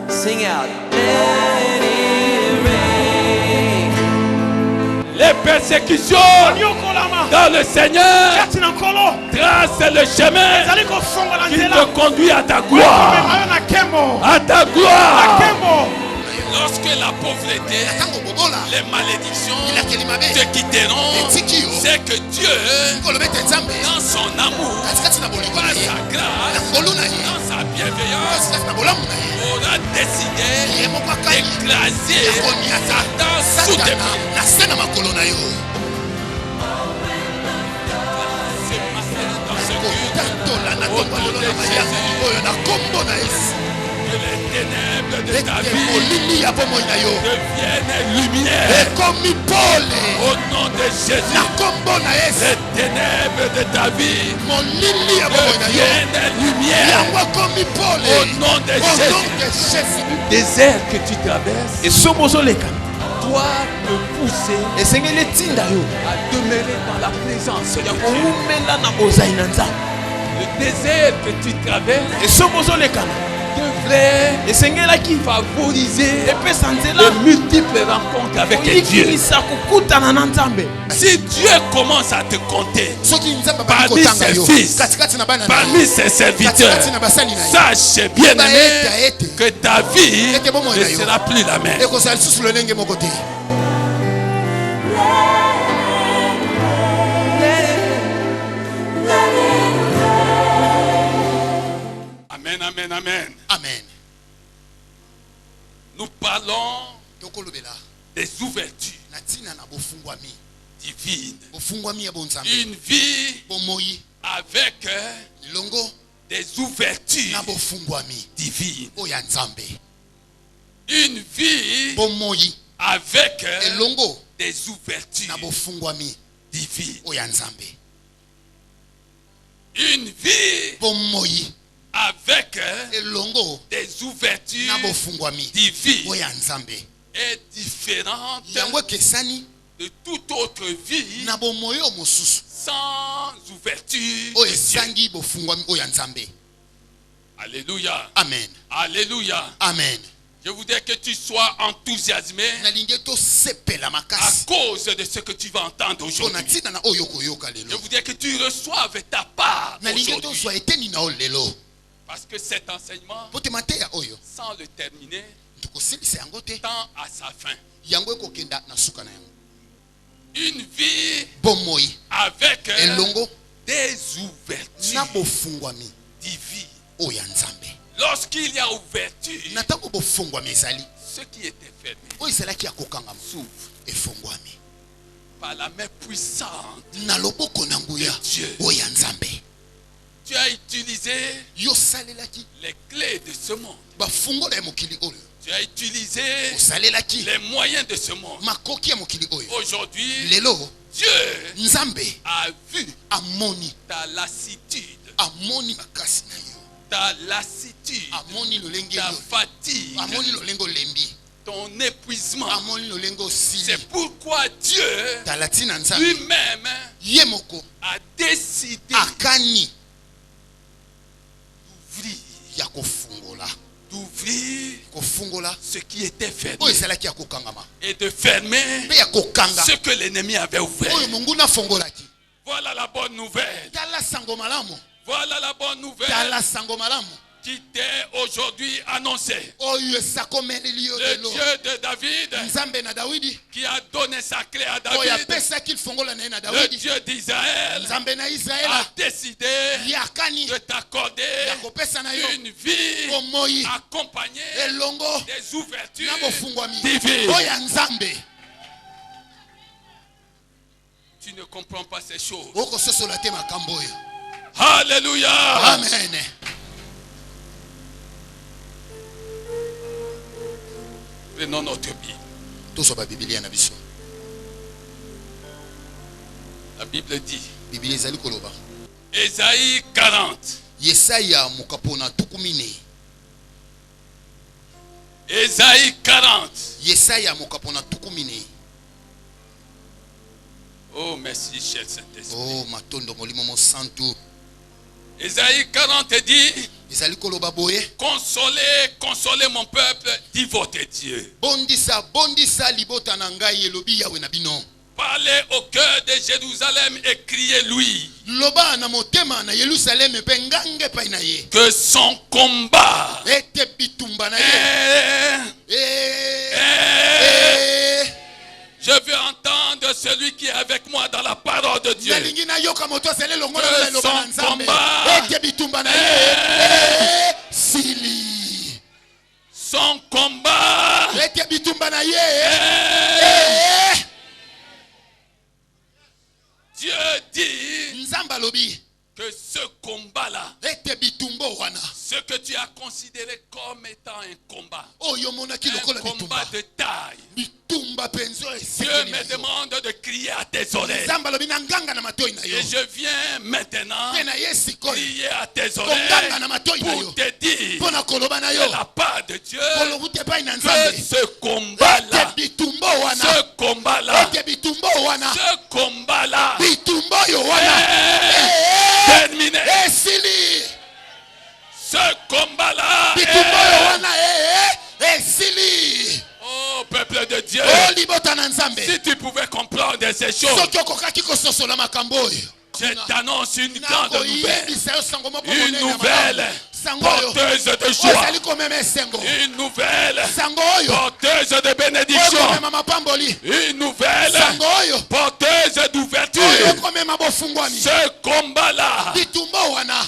Sing out. Let it rain. Les persécutions dans le Seigneur tracent le chemin qui te conduit à ta gloire. À ta gloire. Lorsque la pauvreté, les malédictions te quitteront, c'est que Dieu, dans son amour, par sa grâce, dans sa bienveillance, aura décidé d'écraser Satan sous tes pieds. Que les ténèbres de ta vie deviennent lumière. Au nom de Jésus, les ténèbres de ta vie deviennent lumière. Au nom de Jésus, le désert que tu traverses doit te pousser à demeurer dans la présence de Dieu. Le désert que tu traverses devrait favoriser de multiples rencontres avec Dieu. Si Dieu commence à te compter parmi ses fils, parmi ses serviteurs, sache bien aimé que ta vie ne sera plus la même. Amen, amen, amen. Amen. Nous parlons des ouvertures divines. Une vie avec des ouvertures divines. Une vie avec des ouvertures divines. Une vie avec des ouvertures divines est différente de toute autre vie sans ouverture de Dieu. Alléluia. Amen. Alléluia. Amen. Je voudrais que tu sois enthousiasmé à cause de ce que tu vas entendre aujourd'hui. Je voudrais que tu reçoives ta part aujourd'hui. Parce que cet enseignement, sans le terminer, tend à sa fin. Une vie avec des ouvertures divines. Lorsqu'il y a ouverture, ce qui était fermé s'ouvre par la main puissante de Dieu. Tu as utilisé les clés de ce monde. Tu as utilisé les moyens de ce monde. Aujourd'hui, Dieu a vu ta lassitude, ta lassitude, ta fatigue, ton épuisement. C'est pourquoi Dieu lui-même a décidé d'ouvrir ce qui était fermé et de fermer ce que l'ennemi avait ouvert. Voilà la bonne nouvelle. Voilà la bonne nouvelle qui t'est aujourd'hui annoncée. Le Dieu de David qui a donné sa clé à David, le Dieu d'Israël a décidé de t'accorder une vie accompagnée des ouvertures divines. Tu ne comprends pas ces choses. Alléluia. Amen. Prenons notre Bible. La Bible dit, Ésaïe 40. Ésaïe 40. Oh, merci, cher Saint-Esprit. Oh, matondo molimo mo santo. Ésaïe 40 dit, Consolez, consolez mon peuple, dit votre Dieu. Parlez au cœur de Jérusalem et criez-lui que son combat je veux entendre celui qui est avec moi dans la parole de Dieu. Que son combat son combat Dieu dit que ce combat-là, ce que tu as considéré comme étant un combat de taille, Dieu me demande de crier à tes oreilles. Et je viens maintenant crier à tes oreilles pour te dire de la part de Dieu que ce combat-là, terminé. Ce combat-là oh peuple de Dieu, si tu pouvais comprendre ces choses, je t'annonce une grande nouvelle. Une nouvelle porteuse de joie. Une nouvelle porteuse de bénédiction. Une nouvelle porteuse d'ouverture. Ce combat-là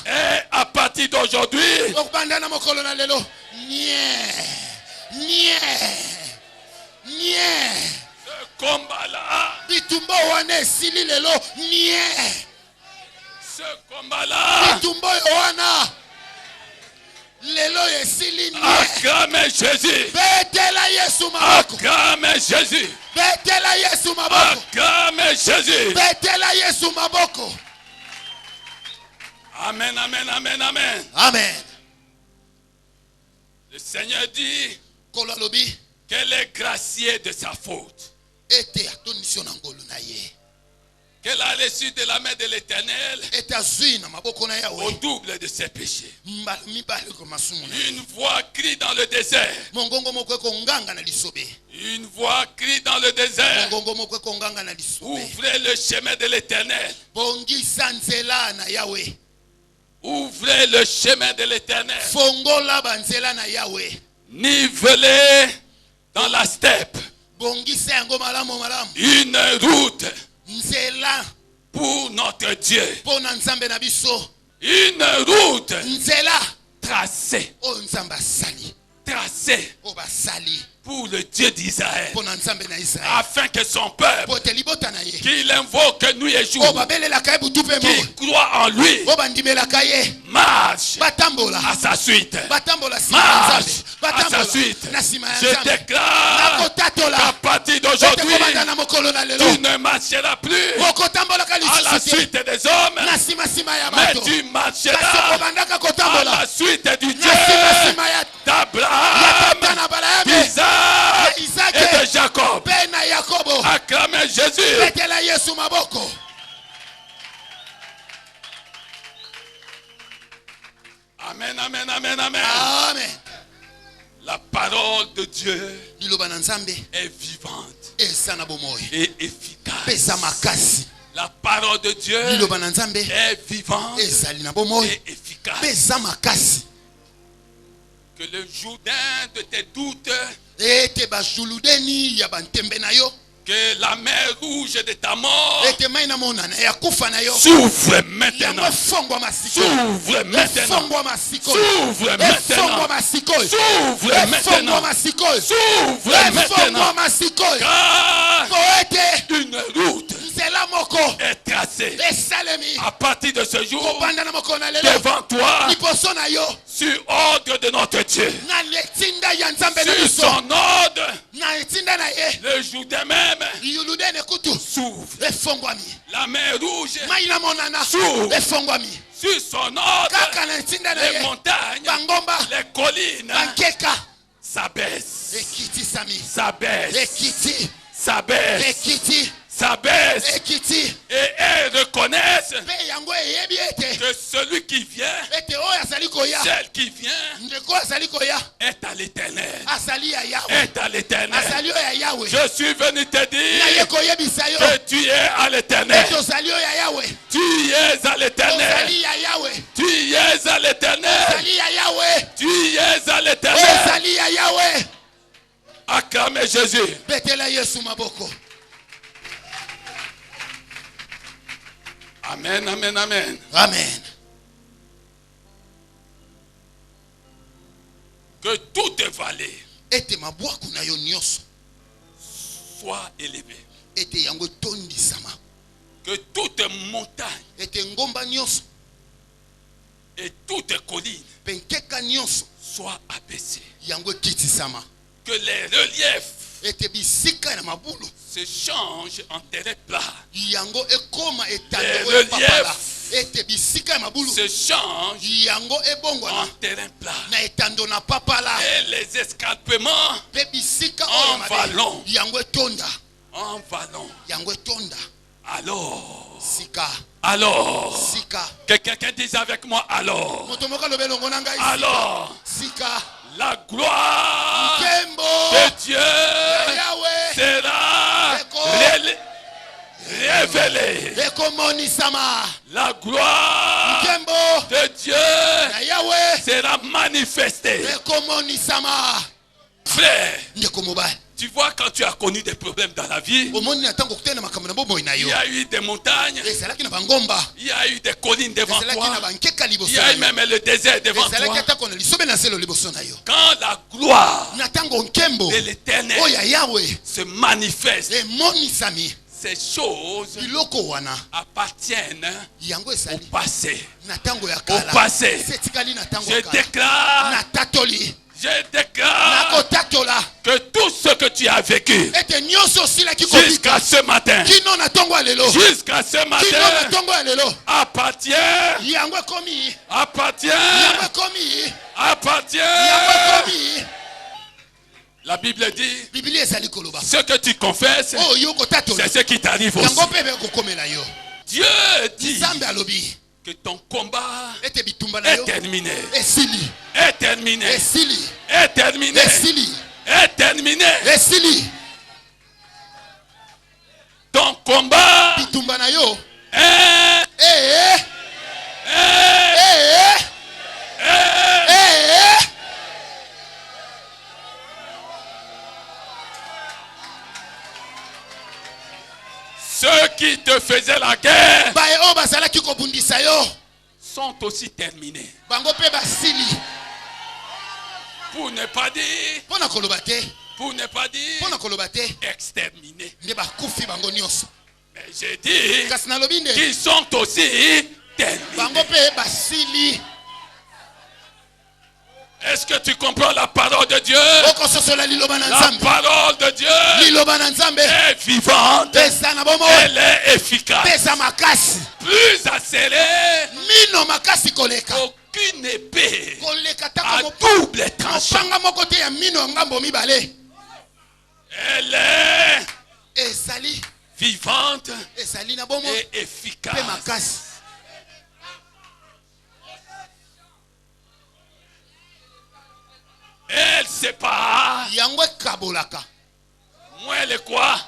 est à partir d'aujourd'hui. Ce combat-là. Ce combat-là. Acclamez Jésus. Acclamez Jésus. Acclamez Jésus. Amen, amen, amen, amen. Amen. Le Seigneur dit qu'elle est graciée de sa faute. Qu'elle a reçu de la main de l'Éternel au double de ses péchés. Une voix crie dans le désert. Une voix crie dans le désert. Ouvrez le chemin de l'Éternel. Ouvrez le chemin de l'Éternel. Nivelez dans la steppe une route pour notre Dieu. Une route tracée. Tracée pour le Dieu d'Israël, afin que son peuple, qu'il invoque nuit et jour, qui croit en lui, marche à sa suite. Marche à sa suite. Je déclare qu'à partir d'aujourd'hui, tu ne marcheras plus à la suite des hommes, mais tu marcheras à la suite du Dieu d'Abraham, d'Isaac et de Jacob. Acclamez Jésus. Amen, amen, amen, amen. Amen. La parole de Dieu est vivante et efficace. La parole de Dieu est vivante et efficace. Que le Jourdain de tes doutes, que la mer rouge de ta mort s'ouvre maintenant. S'ouvre maintenant. S'ouvre maintenant. S'ouvre maintenant. S'ouvre maintenant. Car une route est tracée à partir de ce jour devant toi sur ordre de notre Dieu. Sur son ordre, le jour de même s'ouvre. La mer rouge s'ouvre. Sur son ordre, les montagnes, les collines s'abaissent. S'abaisse et elles reconnaissent que celui qui vient Celle qui vient est à l'Éternel. Est à l'Éternel. Je suis venu te dire que tu es à l'Éternel. Tu es à l'Éternel. Tu es à l'Éternel. Tu es à l'Éternel. Acclamez Jésus. Amen, amen, amen. Amen. Que toute vallée soit élevée. Que toute montagne et toute colline soit abaissée. Que les reliefs se changent en terrain plat. Les reliefs se changent en terrain plat. Et les escarpements en vallon. Alors, que quelqu'un dise avec moi alors. La gloire de Dieu sera révélée. La gloire de Dieu sera manifestée. Frère, tu vois, quand tu as connu des problèmes dans la vie, il y a eu des montagnes, il y a eu des collines devant toi, il y a eu même le désert devant toi. Quand la gloire de l'Éternel se manifeste, ces choses appartiennent au passé. Au passé. Je déclare que tout ce que tu as vécu jusqu'à ce matin, appartient. La Bible dit, ce que tu confesses, c'est ce qui t'arrive aussi. Dieu dit que ton combat est terminé. Est terminé. Est terminé. Est terminé. Ton combat est ceux qui te faisaient la guerre sont aussi terminés. Pour ne pas dire exterminés. Mais j'ai dit qu'ils sont aussi terminés. Est-ce que tu comprends la parole de Dieu? La parole de Dieu est vivante. Elle est efficace. Plus acérée qu'aucune épée à double tranchant. Elle est vivante et efficace. Elle sépare. Moi, elle est quoi?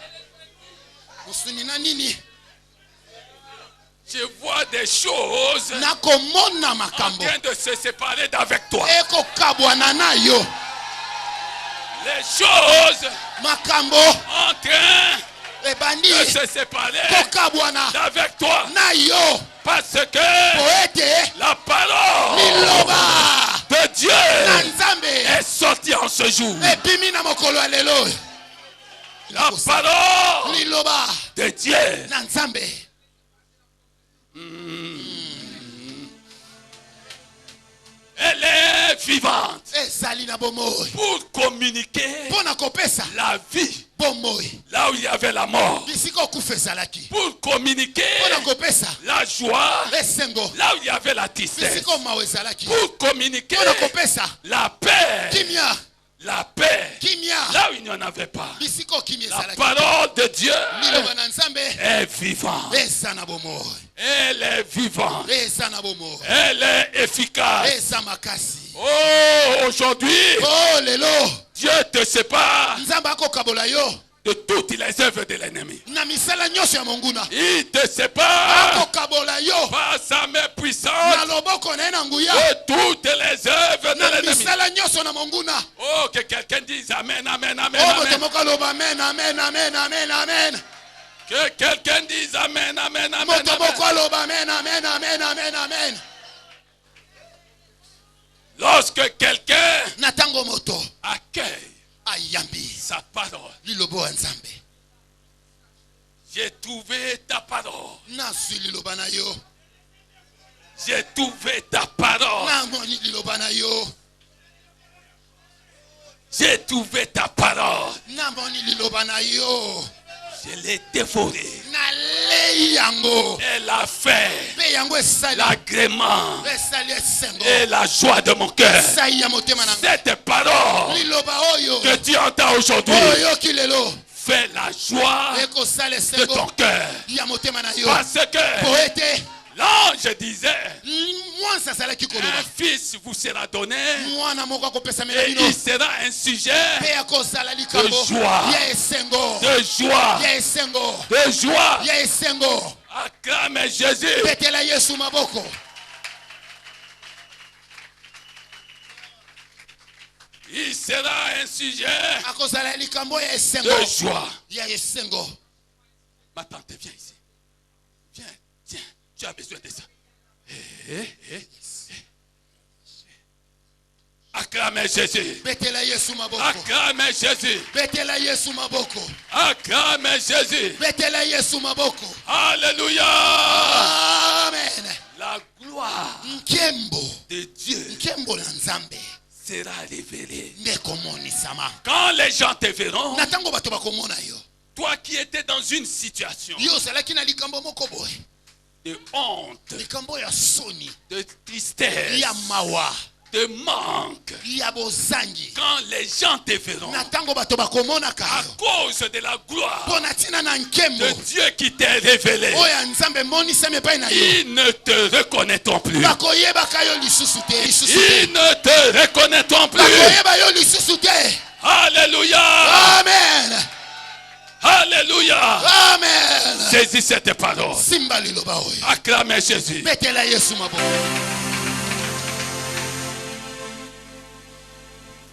Je vois des choses en train de se séparer d'avec toi. Les choses en train de se séparer d'avec toi. Parce que la parole de Dieu est sortie en ce jour. La parole de Dieu. Elle est vivante pour communiquer la vie là où il y avait la mort, pour communiquer la joie là où il y avait la tristesse, pour communiquer la paix La paix, là où il n'y en avait pas. La parole de Dieu est vivante. Elle est vivante. Elle est efficace. Oh, aujourd'hui, Dieu te sépare de toutes les œuvres de l'ennemi. Il te sépare par sa main puissante de toutes les œuvres de l'ennemi. Oh, que quelqu'un dise Amen, Amen, Amen, Amen. Que quelqu'un dise Amen, Amen, Amen, Amen. Lorsque quelqu'un accueille sa parole, j'ai trouvé ta parole. J'ai trouvé ta parole. J'ai trouvé ta parole. Je l'ai dévoré. Elle a fait l'agrément et la joie de mon cœur. Cette parole que tu entends aujourd'hui fait la joie de ton cœur. Parce que l'ange disait, un fils vous sera donné et il sera un sujet de joie, de joie. Acclame Jésus. Il sera un sujet de joie. Ma tante, viens ici. Viens, tiens, tu as besoin de ça. Acclame Jésus. Acclame Jésus. Acclame Jésus. Alléluia. Amen. La gloire de Dieu sera révélée. Quand les gens te verront, toi qui étais dans une situation de honte, de tristesse, de manque, quand les gens te verront, à cause de la gloire de Dieu qui t'est révélé, ils ne te reconnaîtront plus. Ils ne te reconnaîtront plus. Alléluia. Amen. Alléluia. Amen. Saisis cette parole. Acclamez Jésus.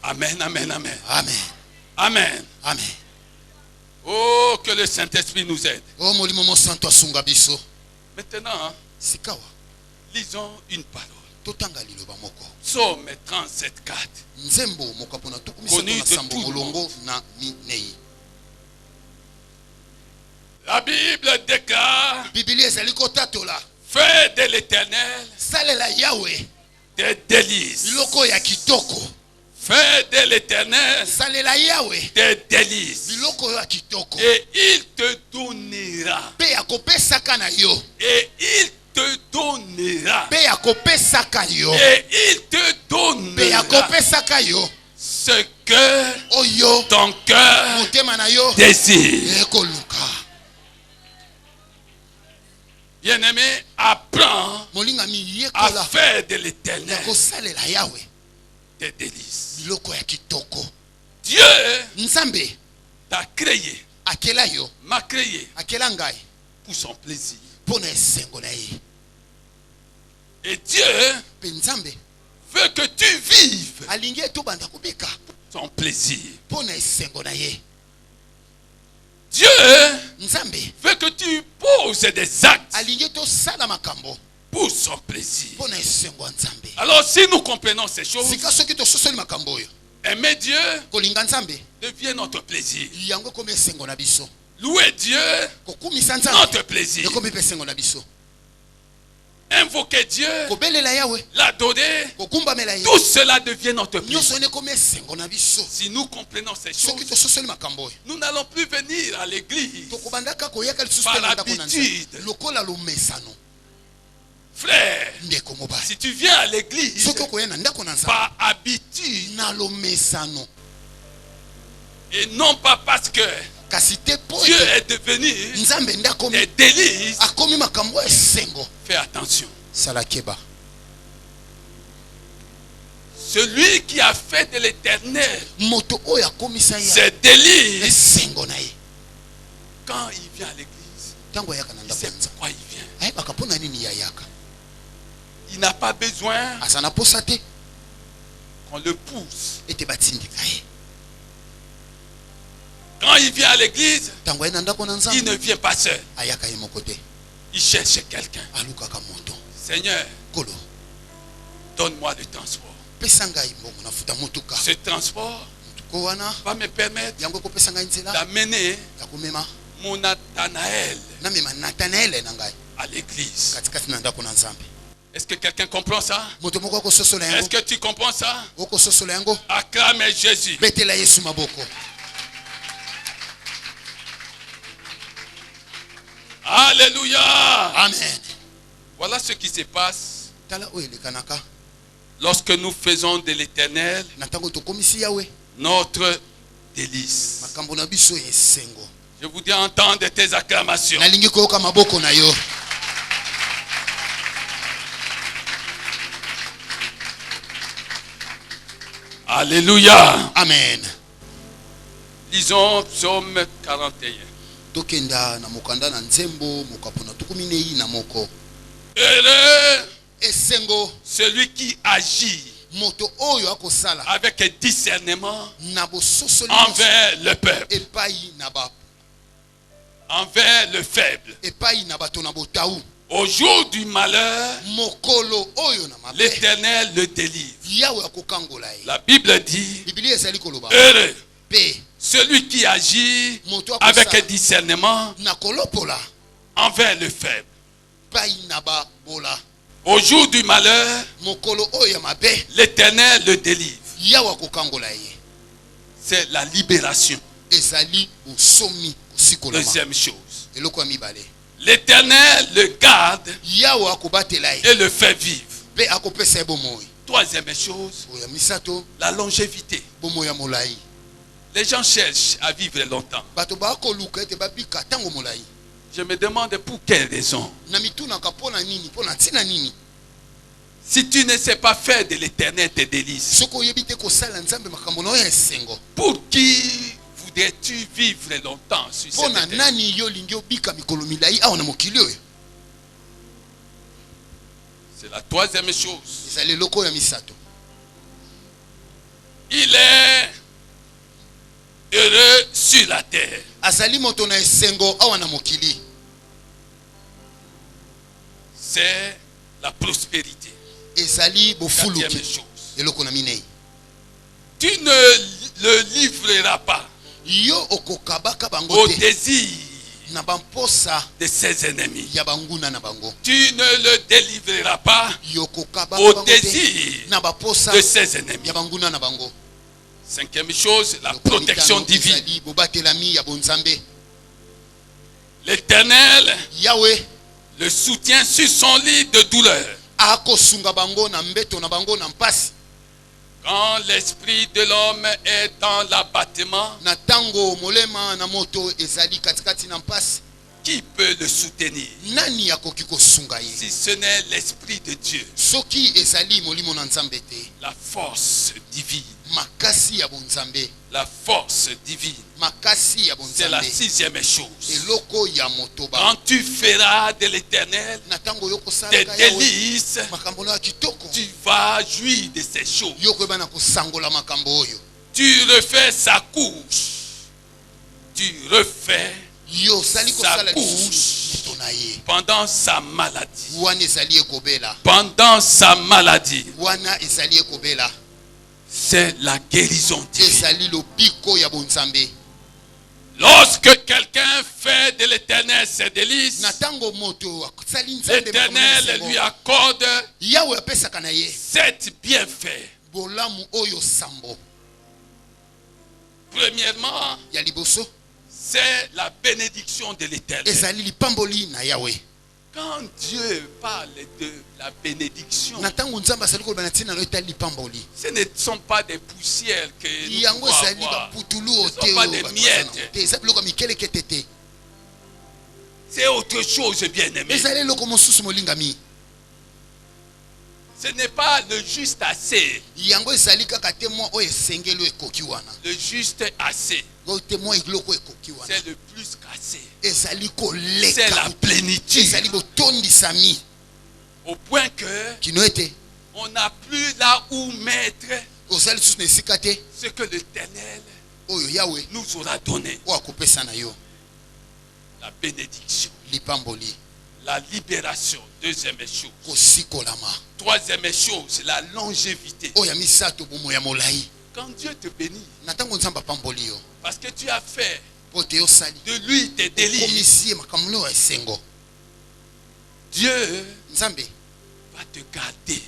Amen, amen, amen. Amen. Amen. Amen. Oh, que le Saint-Esprit nous aide. Maintenant, lisons une parole. Psaume 37:4. Connu de tout le monde. La Bible déclare, fais de l'Éternel des délices. Fais de l'Éternel des délices. Et il te donnera. Et il te donnera. Et il te donnera ce que ton cœur désire. Bien-aimé, apprends à faire de l'Éternel des délices. Dieu t'a créé, m'a créé pour son plaisir. Et Dieu veut que tu vives son plaisir. Dieu veut que tu poses des actes pour son plaisir. Alors si nous comprenons ces choses, aimer Dieu devient notre plaisir. Louer Dieu, notre plaisir. Invoquer Dieu, l'adorer, tout cela devient notre plaisir. Si nous comprenons ces choses, nous n'allons plus venir à l'église par habitude. Frère, si tu viens à l'église par habitude, Et non pas parce que Dieu est devenu des délices. Fais attention. Celui qui a fait de l'éternel ses délices, quand il vient à l'église, il sait pourquoi il vient. Il n'a pas besoin qu'on le pousse. Quand il vient à l'église, il ne vient pas seul. Il cherche quelqu'un. Seigneur, donne-moi le transport. Ce transport va me permettre d'amener mon Nathanaël à l'église. Est-ce que quelqu'un comprend ça? Est-ce que tu comprends ça? Acclame Jésus. Alléluia. Amen. Voilà ce qui se passe lorsque nous faisons de l'éternel notre délice. Je voudrais entendre tes acclamations. Alléluia. Amen. Lisons Psaume 41. Heureux celui qui agit avec discernement envers le peuple, envers le faible. Au jour du malheur, l'Éternel le délivre. La Bible dit, heureux celui qui agit avec discernement envers le faible. Au jour du malheur, l'Éternel le délivre. C'est la libération. Deuxième chose. L'Éternel le garde et le fait vivre. Troisième chose, la longévité. Les gens cherchent à vivre longtemps. Je me demande pour quelle raison. Si tu ne sais pas faire de l'éternel tes délices, pour qui voudrais-tu vivre longtemps sur cette terre? C'est la troisième chose. Il est heureux sur la terre. C'est la prospérité. Quatrième chose. Tu ne le livreras pas au désir de ses ennemis. Tu ne le délivreras pas au désir de ses ennemis. Cinquième chose, la protection divine. L'Éternel le soutient sur son lit de douleur. Quand l'esprit de l'homme est dans l'abattement, qui peut le soutenir si ce n'est l'esprit de Dieu? La force divine. La force divine. C'est la sixième chose. Quand tu feras de l'éternel des délices, tu vas jouir de ces choses. Tu refais sa couche. Tu refais sa couche pendant sa maladie. Pendant sa maladie. C'est la guérison divine. Lorsque quelqu'un fait de l'éternel ses délices, l'Éternel lui accorde 7 bienfaits. Premièrement, c'est la bénédiction de l'Éternel. Quand Dieu parle de la bénédiction, ce ne sont pas des poussières que nous pouvons avoir. Ce ne sont pas des miettes. C'est autre chose, bien-aimé. Ce n'est pas le juste assez. Le juste assez. C'est le plus qu'assez. C'est la plénitude. Au point que on n'a plus là où mettre ce que l'Éternel nous aura donné. La bénédiction. La libération. Deuxième chose. Troisième chose, la longévité. Quand Dieu te bénit, parce que tu as fait de lui tes délices, Dieu va te garder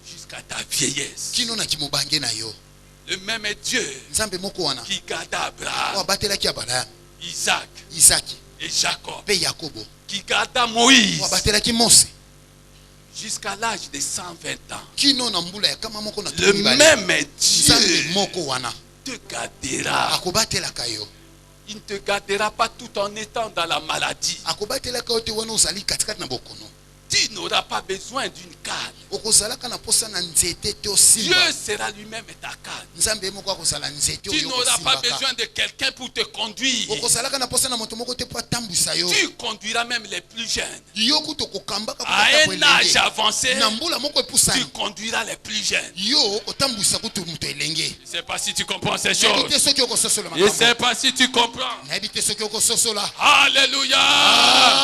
jusqu'à ta vieillesse. Le même Dieu qui garda Abraham, Isaac et Jacob, qui garda Moïse jusqu'à l'âge de 120 ans. Le même Dieu te gardera. Il ne te gardera pas tout en étant dans la maladie. Tu n'auras pas besoin d'une canne. Dieu sera lui-même ta canne. Tu n'auras pas besoin de quelqu'un pour te conduire. Tu conduiras même les plus jeunes. À un âge avancé, tu conduiras les plus jeunes. Je ne sais pas si tu comprends ces choses. Je ne sais pas si tu comprends. Alléluia.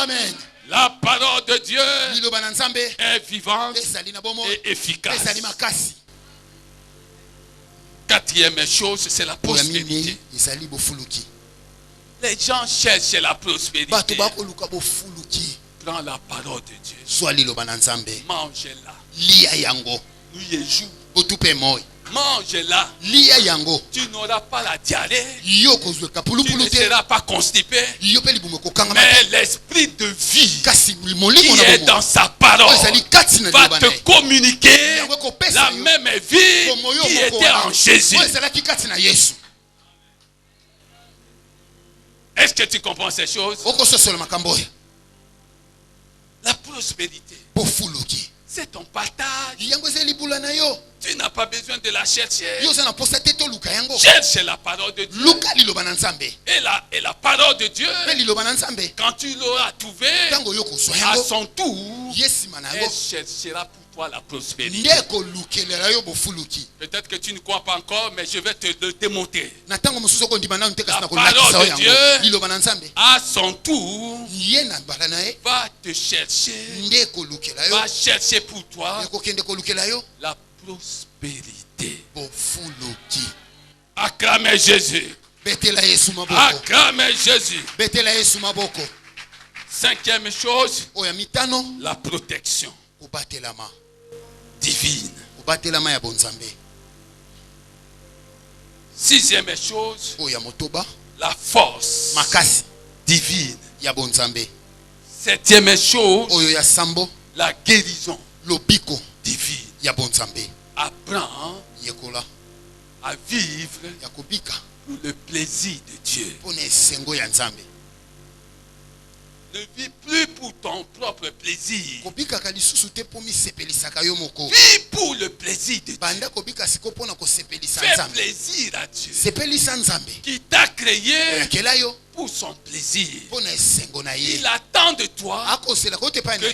Amen. La parole de Dieu est vivante et efficace. Quatrième chose, c'est la prospérité. Les gens cherchent la prospérité. Prends la parole de Dieu. Mange-la. Mange-la. Tu n'auras pas la diarrhée. Tu ne seras pas constipé. Mais l'esprit de vie qui est dans sa parole va te communiquer la même vie qui était en Jésus. Est-ce que tu comprends ces choses? La prospérité, c'est ton partage. Tu n'as pas besoin de la chercher. Cherche la parole de Dieu. Et la parole de Dieu, quand tu l'auras trouvée, à son tour, elle cherchera pour toi la prospérité. Peut-être que tu ne crois pas encore, mais je vais te le démontrer. La parole de Dieu, à son tour, va te chercher, va chercher pour toi la prospérité. Acclamez Jésus. Acclamez Jésus. Cinquième chose, la protection divine. Sixième chose, la force divine. Septième chose, la guérison divine. Apprends à vivre pour le plaisir de Dieu. Ne vis plus pour ton propre plaisir. Vis pour le plaisir de Dieu. Fais plaisir à Dieu qui t'a créé pour son plaisir. Il attend de toi que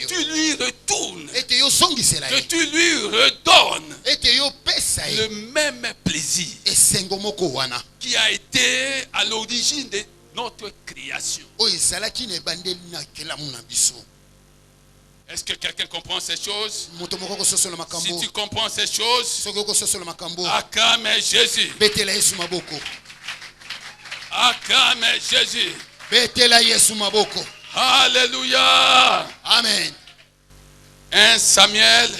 tu lui retournes, que tu lui redonnes le même plaisir qui a été à l'origine de notre création. Est-ce que quelqu'un comprend ces choses? Si tu comprends ces choses, acclame Jésus. Acclame Jésus. Alléluia. Amen. 1 Samuel.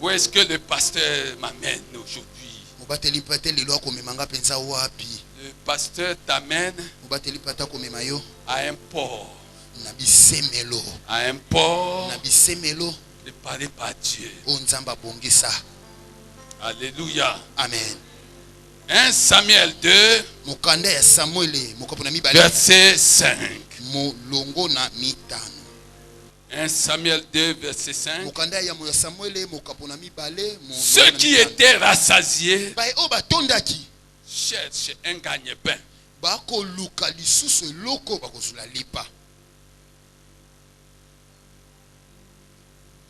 Où est-ce que le pasteur m'amène aujourd'hui? Le pasteur t'amène à un port. À un port préparé par Dieu. Alléluia. Amen. 1 Samuel 2, verset 5. 1 Samuel 2, verset 5. Ceux qui étaient rassasiés cherchent un gagne-pain.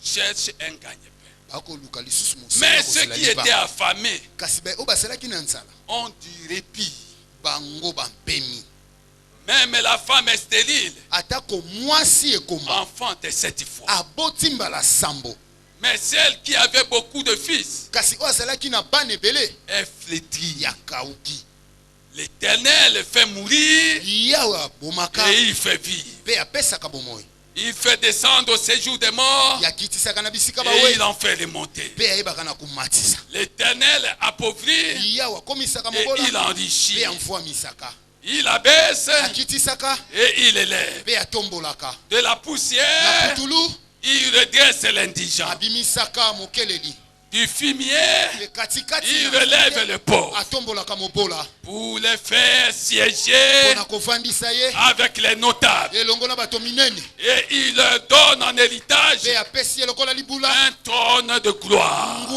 Cherchent un gagne-pain. Mais ceux qui étaient affamés ont du répit. Même la femme est stérile. Enfante 7 fois. Mais celle qui avait beaucoup de fils est flétrie. L'Éternel fait mourir et il fait vivre. Il fait descendre au séjour des morts et il en fait remonter. L'Éternel appauvrit et il enrichit. Il abaisse et il élève. De la poussière, il redresse l'indigent. Du fumier, il relève le pauvre pour les faire siéger avec les notables. Et il leur donne en héritage un trône de gloire.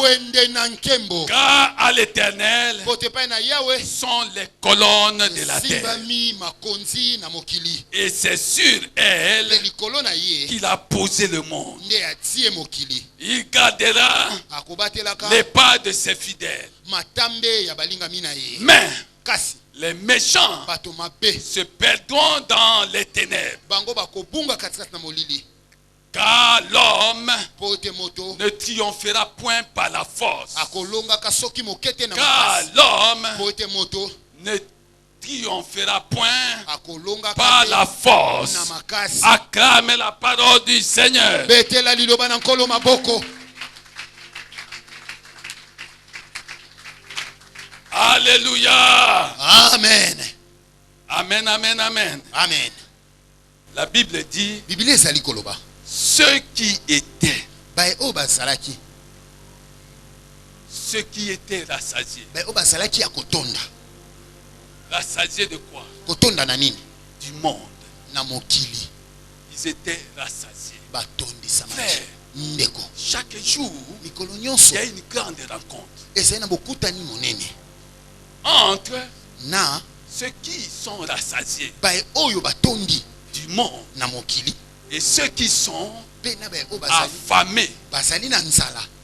Car à l'Éternel sont les colonnes de la terre. Et c'est sur elle qu'il a posé le monde. Il gardera les pas de ses fidèles. Mais les méchants se perdront dans les ténèbres. Car l'homme ne triomphera point par la force. Car l'homme ne triomphera point par la force. Acclame la parole du Seigneur. Alléluia. Amen. Amen, amen, amen. Amen. La Bible dit ceux qui étaient rassasiés. Rassasiés de quoi? Du monde. Ils étaient rassasiés. Frère, chaque jour, il y a une grande rencontre entre ceux qui sont rassasiés du monde et ceux qui sont affamés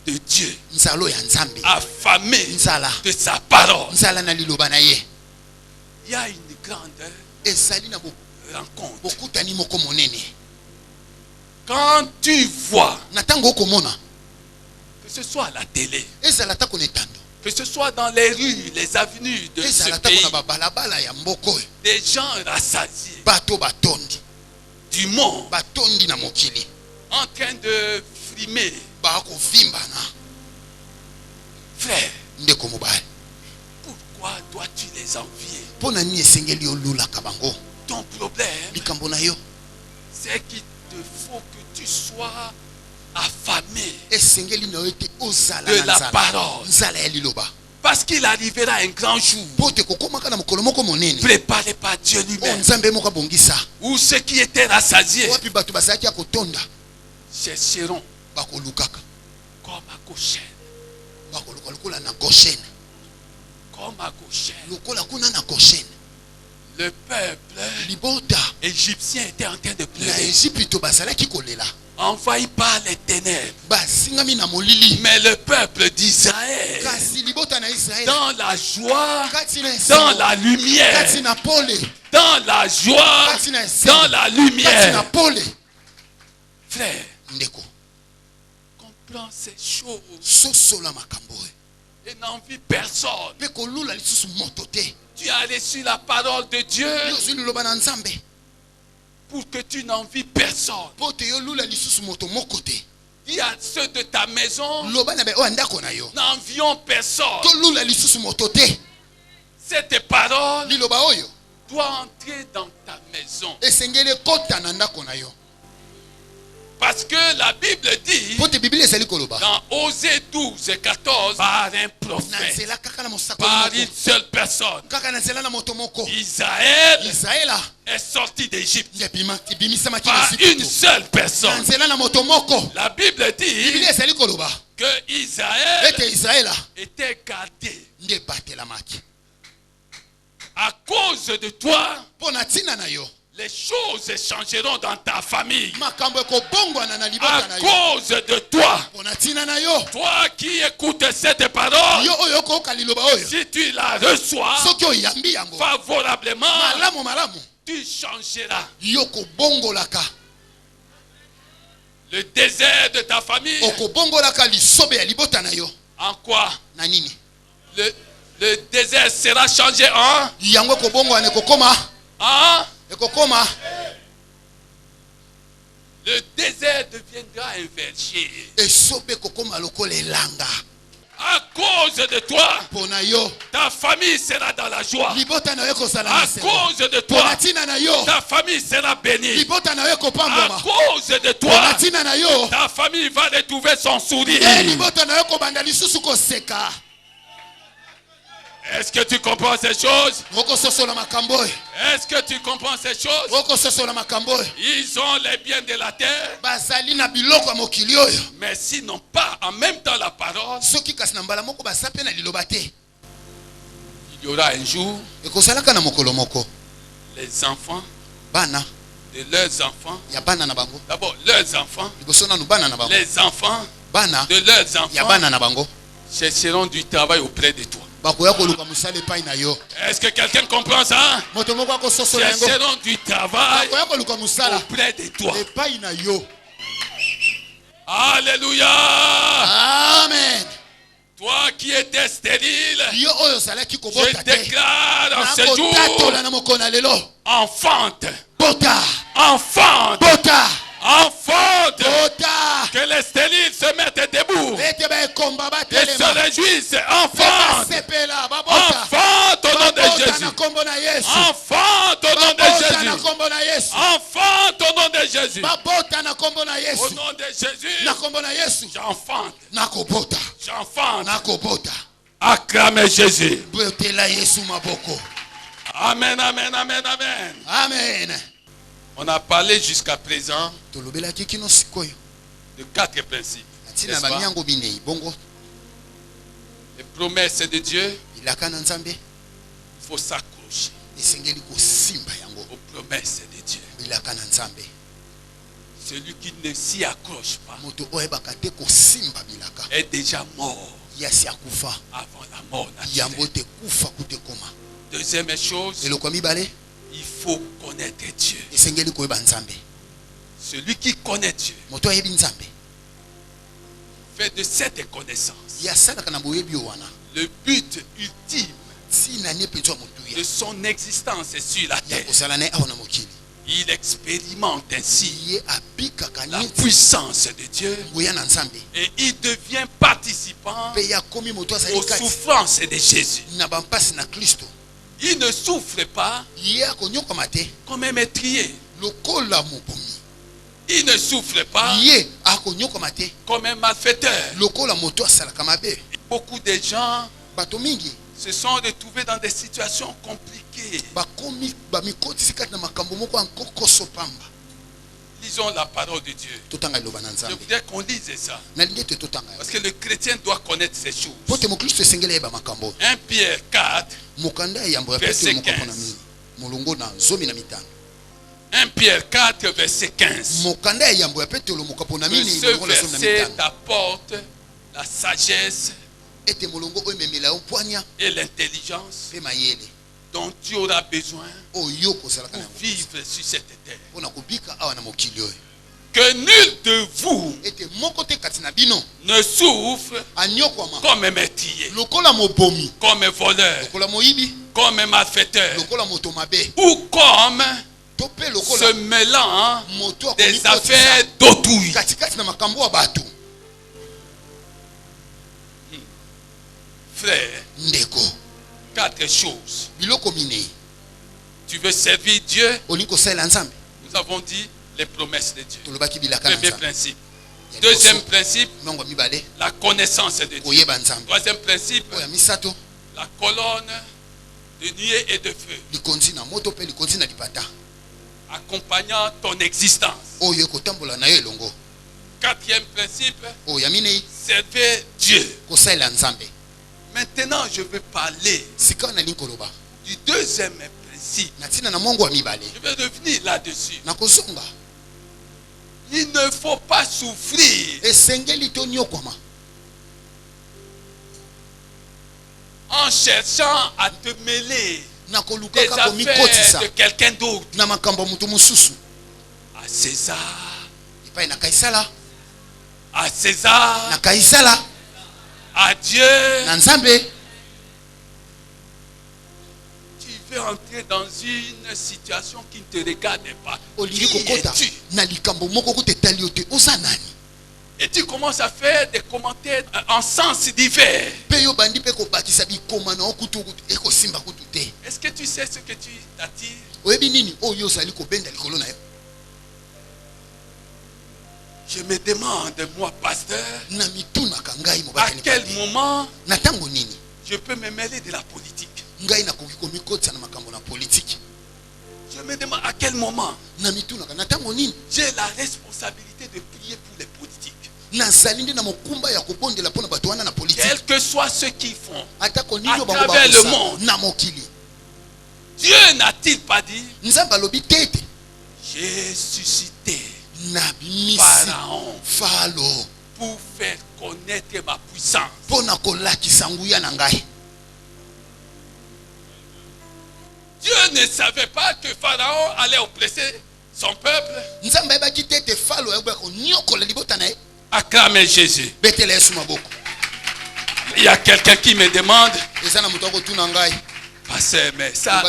de Dieu, affamés de sa parole. Il y a une grande rencontre. Quand tu vois, que ce soit à la télé, que ce soit dans les rues, les avenues de ce pays, des gens rassasiés du monde en train de frimer. Frère, pourquoi dois-tu les envier? Ton problème, c'est qu'il te faut que tu sois affamé de la parole. Parce qu'il arrivera un grand jour préparé par Dieu lui-même, où ceux qui étaient rassasiés chercheront comme à Goshen. Comme à Goshen. Le peuple égyptien était en train de pleurer, envahi par les ténèbres. Mais le peuple d'Israël, dans la joie, dans la lumière, dans la joie, dans la lumière. Frère, comprends ces choses et n'envie personne. Tu as reçu la parole de Dieu pour que tu n'envies personne. Dis à ceux de ta maison, n'envions personne. cette parole doit entrer dans ta maison. Parce que la Bible dit dans Osée 12 et 14, par un prophète, par une seule personne, Israël est sorti d'Égypte. Par une seule personne. La Bible dit que Israël était gardé. À cause de toi, les choses changeront dans ta famille. À cause de toi. Toi qui écoutes cette parole, si tu la reçois favorablement, tu changeras. Le désert de ta famille. En quoi? Le désert sera changé en? Le désert deviendra un verger. À cause de toi, ta famille sera dans la joie. À cause de toi, ta famille sera bénie. À cause de toi, ta famille va retrouver son sourire. Est-ce que tu comprends ces choses? Est-ce que tu comprends ces choses? Ils ont les biens de la terre, mais s'ils n'ont pas en même temps la parole, il y aura un jour les enfants de leurs enfants, d'abord leurs enfants, les enfants de leurs enfants chercheront du travail auprès de toi. Est-ce que quelqu'un comprend ça? Chercheront du travail auprès de toi. Alléluia. Amen. Toi qui étais stérile, je déclare en ce jour, enfante, enfante, enfante, que les stériles se mettent debout et se réjouissent. Enfante, enfante au nom de Jésus. Enfante au nom de Jésus. Enfante au nom de Jésus. Au nom de Jésus, j'enfante. J'enfante. Acclamez Jésus. Amen, amen, amen, amen. Amen. On a parlé jusqu'à présent de 4 principes. Les promesses de Dieu, il faut s'accrocher aux promesses de Dieu. Celui qui ne s'y accroche pas est déjà mort avant la mort naturelle. Deuxième chose, il faut connaître Dieu. Celui qui connaît Dieu fait de cette connaissance le but ultime de son existence sur la terre. Il expérimente ainsi la puissance de Dieu et il devient participant aux souffrances de Jésus. Il ne souffre pas comme un métrier. Il ne souffre pas comme un malfaiteur. Beaucoup de gens se sont retrouvés dans des situations compliquées. Lisons la parole de Dieu. Je voudrais qu'on lise ça. Parce que le chrétien doit connaître ces choses. 1 Pierre 4, verset 15. 1 Pierre 4, verset 15. Ce verset t'apporte la sagesse et l'intelligence dont tu auras besoin pour vivre sur cette terre. Que nul de vous ne souffre comme un métier, comme un voleur, comme un malfaiteur, ou comme se mêlant des affaires d'autrui. Frère, 4 choses. Tu veux servir Dieu? Nous avons dit les promesses de Dieu. Premier principe. Deuxième principe, la connaissance de Dieu. Troisième principe, la colonne de nuée et de feu, accompagnant ton existence. Quatrième principe, servir Dieu. Maintenant, je veux parler du deuxième principe. Je vais revenir là-dessus. Il ne faut pas souffrir en cherchant à te mêler des affaires de quelqu'un d'autre. À César, à César, à Dieu. Tu veux entrer dans une situation qui ne te regarde pas. Qui es-tu? Et tu commences à faire des commentaires en sens divers. Est-ce que tu sais ce que tu t'attires? Je me demande, moi, pasteur, à quel moment je peux me mêler de la politique? Je me demande à quel moment j'ai la responsabilité de prier pour les politiques. Quel que soit ce qu'ils font à travers le monde, Dieu n'a-t-il pas dit: j'ai suscité Pharaon pour faire connaître ma puissance. Dieu ne savait pas que Pharaon allait oppresser son peuple. Acclamez Jésus. Il y a quelqu'un qui me demande: pasteur, mais ça,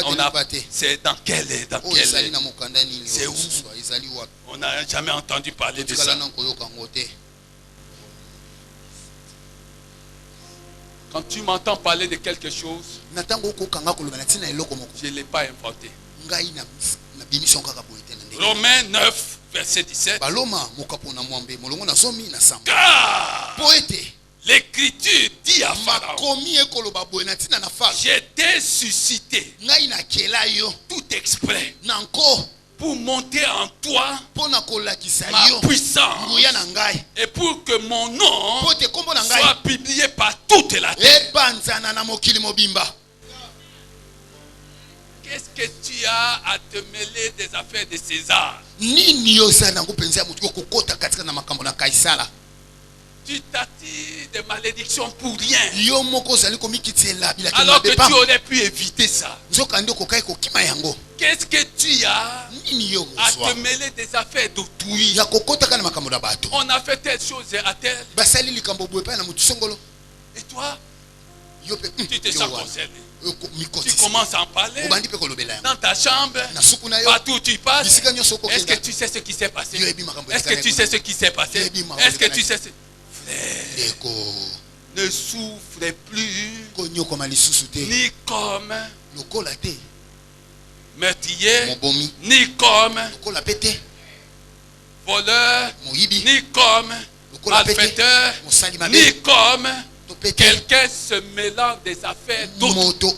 c'est dans quel c'est où? On n'a jamais entendu parler de ça. Quand tu m'entends parler de quelque chose, je ne l'ai pas inventé. Romains 9, verset 17. Car l'Écriture dit à Pharaon: j'étais suscité tout exprès pour monter en toi ma puissance et pour que mon nom soit publié par toute la terre. Qu'est-ce que tu as à te mêler des affaires de César? Tu t'attires des malédictions pour rien, alors que tu aurais pu éviter ça. Qu'est-ce que tu as à te mêler des affaires d'autrui? On a fait telle chose à tel, et toi, tu te sens concerné. Tu commences à en parler dans ta chambre, partout où tu passes. Est-ce que tu sais ce qui s'est passé? Est-ce que tu sais ce qui s'est passé? Est-ce que tu sais ce... Frère, ne souffrez plus ni comme meurtrier, ni comme voleur, ni comme malfaiteur, ni comme quelqu'un se mêlant des affaires d'autres.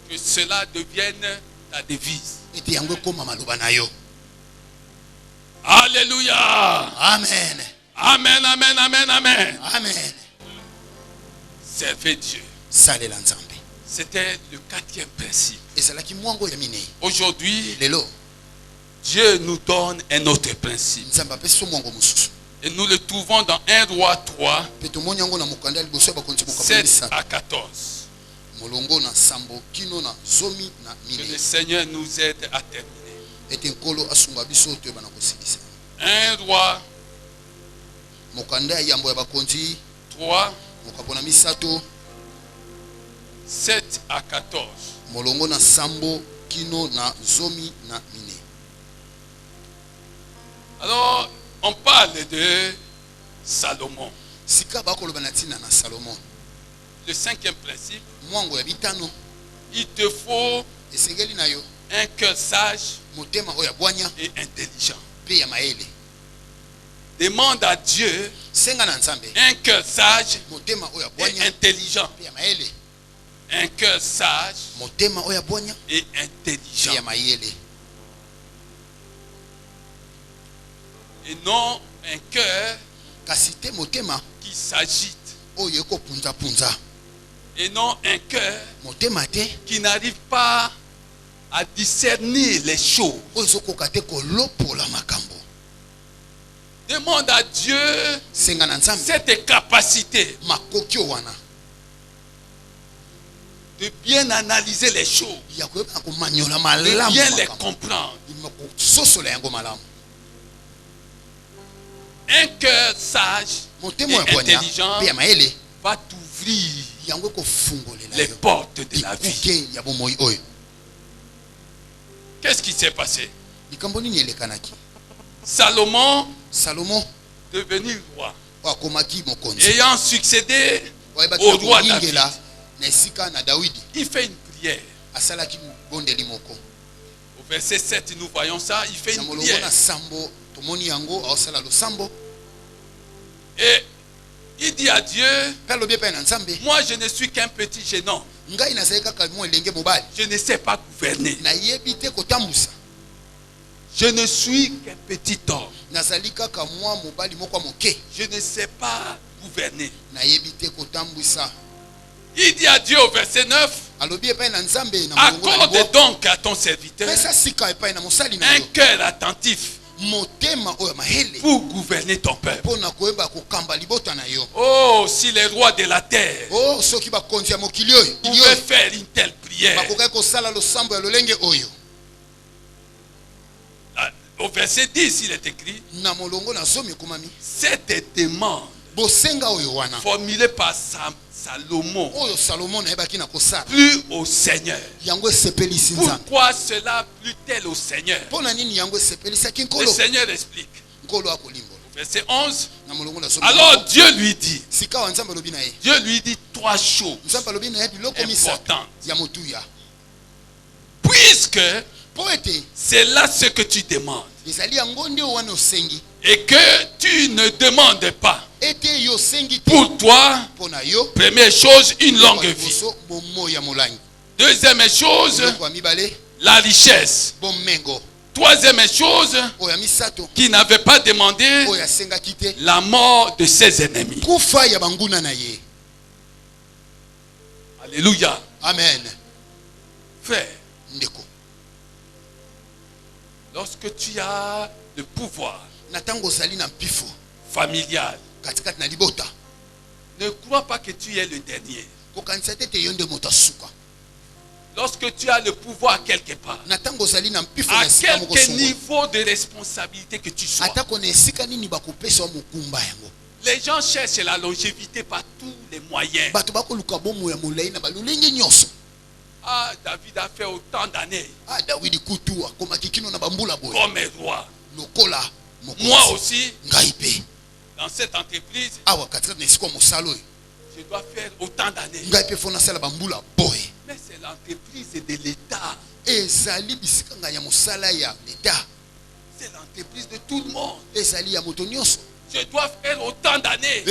Que cela devienne ta devise. Alléluia. Amen. Amen, amen, amen, amen. Amen. Servez Dieu. C'était le quatrième principe. Aujourd'hui, Dieu nous donne un autre principe. Et nous le trouvons dans 1 Roi 3, 7 à 14. Que le Seigneur nous aide à terminer. 1 Roi 3, 7 à 14. Alors, on parle de Salomon. Le cinquième principe, il te faut un cœur sage et intelligent. Demande à Dieu un cœur sage et intelligent. Un cœur sage et intelligent. Et non un cœur qui s'agite. Et non un cœur qui n'arrive pas à discerner les choses. Demande à Dieu cette capacité de bien analyser les choses, de bien les comprendre. Un cœur sage et intelligent va t'ouvrir les portes de la vie. Qu'est-ce qui s'est passé? Salomon devenu roi, ayant succédé au roi David, il fait une prière. Au verset 7, nous voyons ça, il fait une prière. Et il dit à Dieu, moi je ne suis qu'un petit jeune homme. Je ne sais pas gouverner. Je ne suis qu'un petit homme. Je ne sais pas gouverner. Il dit à Dieu au verset 9, accorde donc à ton serviteur un cœur attentif pour gouverner ton peuple. Oh, si les rois de la terre pouvaient faire une telle prière. Au verset 10, il est écrit, cette demande formulée par Salomon plus au Seigneur. Pourquoi cela plus-elle au Seigneur? Le Seigneur explique. Verset 11. Alors Dieu lui dit trois choses importantes. Puisque c'est là ce que tu demandes et que tu ne demandes pas pour toi, première chose, une longue vie. Deuxième chose, la richesse. Troisième chose, qui n'avait pas demandé la mort de ses ennemis. Alléluia. Amen. Frère, lorsque tu as le pouvoir familial, ne crois pas que tu es le dernier. Lorsque tu as le pouvoir quelque part, à quelque niveau de responsabilité que tu sois, les gens cherchent la longévité par tous les moyens. Ah, David a fait autant d'années comme roi. Moi aussi, dans cette entreprise, je dois faire autant d'années. Mais c'est l'entreprise de l'État. C'est l'entreprise de tout le monde. Je dois faire autant d'années.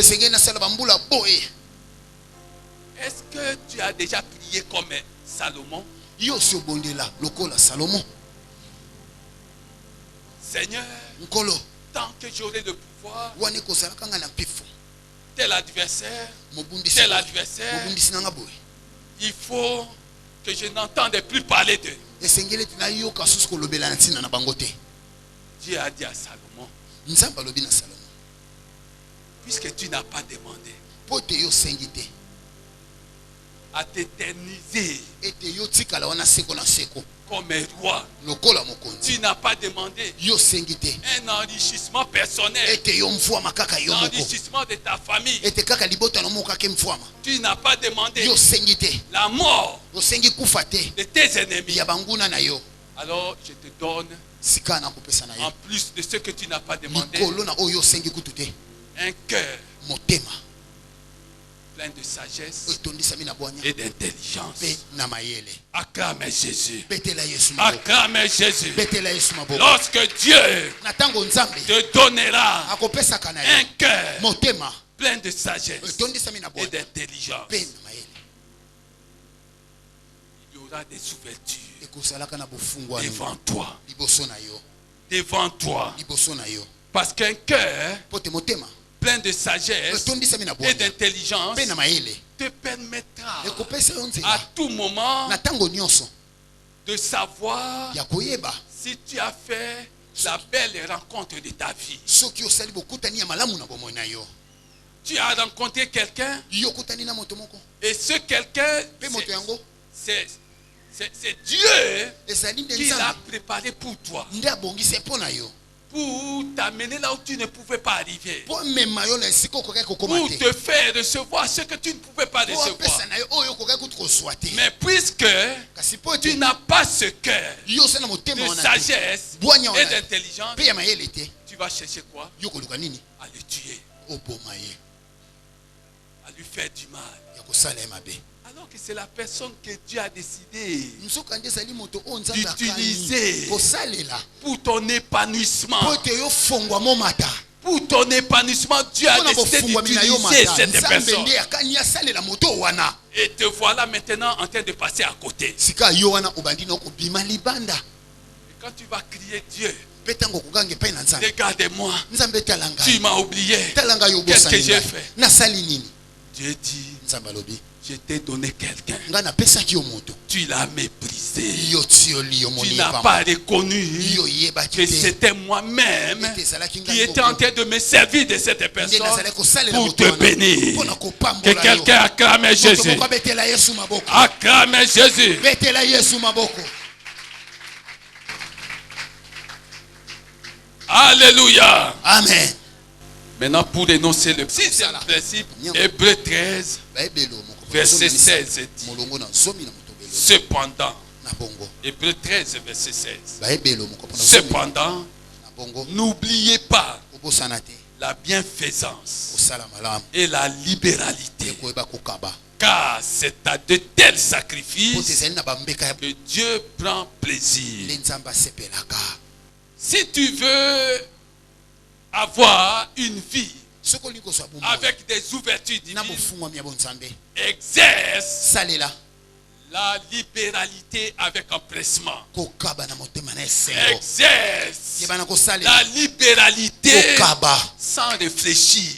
Est-ce que tu as déjà prié comme Salomon? Seigneur, tant que j'aurai le pouvoir, tel adversaire, il faut que je n'entende plus parler d'eux. Dieu a dit à Salomon, puisque tu n'as pas demandé à t'éterniser comme roi, tu n'as pas demandé un enrichissement personnel, un enrichissement de ta famille, tu n'as pas demandé la mort de tes ennemis. Alors je te donne, en plus de ce que tu n'as pas demandé, un cœur plein de sagesse et d'intelligence. Acclame Jésus. Acclame Jésus. Lorsque Dieu te donnera un cœur plein de sagesse et d'intelligence, il y aura des ouvertures devant toi. Devant toi. Parce qu'un cœur plein de sagesse et d'intelligence te permettra à tout moment de savoir si tu as fait la belle rencontre de ta vie. Tu as rencontré quelqu'un et ce quelqu'un, c'est Dieu qui l'a préparé pour toi, pour t'amener là où tu ne pouvais pas arriver, pour te faire recevoir ce que tu ne pouvais pas recevoir. Mais puisque tu n'as pas ce cœur de sagesse et d'intelligence, tu vas chercher quoi? À le tuer, à lui faire du mal. Alors que c'est la personne que Dieu a décidé d'utiliser pour ton épanouissement. Pour ton épanouissement, Dieu a décidé d'utiliser cette personne. Et te voilà maintenant en train de passer à côté. Et quand tu vas crier Dieu, regarde-moi, tu m'as oublié. Qu'est-ce que j'ai fait? Dieu dit, je t'ai donné quelqu'un. Tu l'as méprisé. Tu n'as pas reconnu que c'était moi-même qui était en train de me servir de cette personne pour te bénir. Que quelqu'un acclame Jésus. Acclame Jésus. Alléluia. Amen. Maintenant, pour énoncer le sixième principe, Hébreux 13, verset 16 dit, cependant, Hébreux 13, verset 16, cependant, n'oubliez pas la bienfaisance et la libéralité, car c'est à de tels sacrifices que Dieu prend plaisir. Si tu veux avoir une vie avec des ouvertures divines, exerce la libéralité avec empressement. Exerce la libéralité sans réfléchir,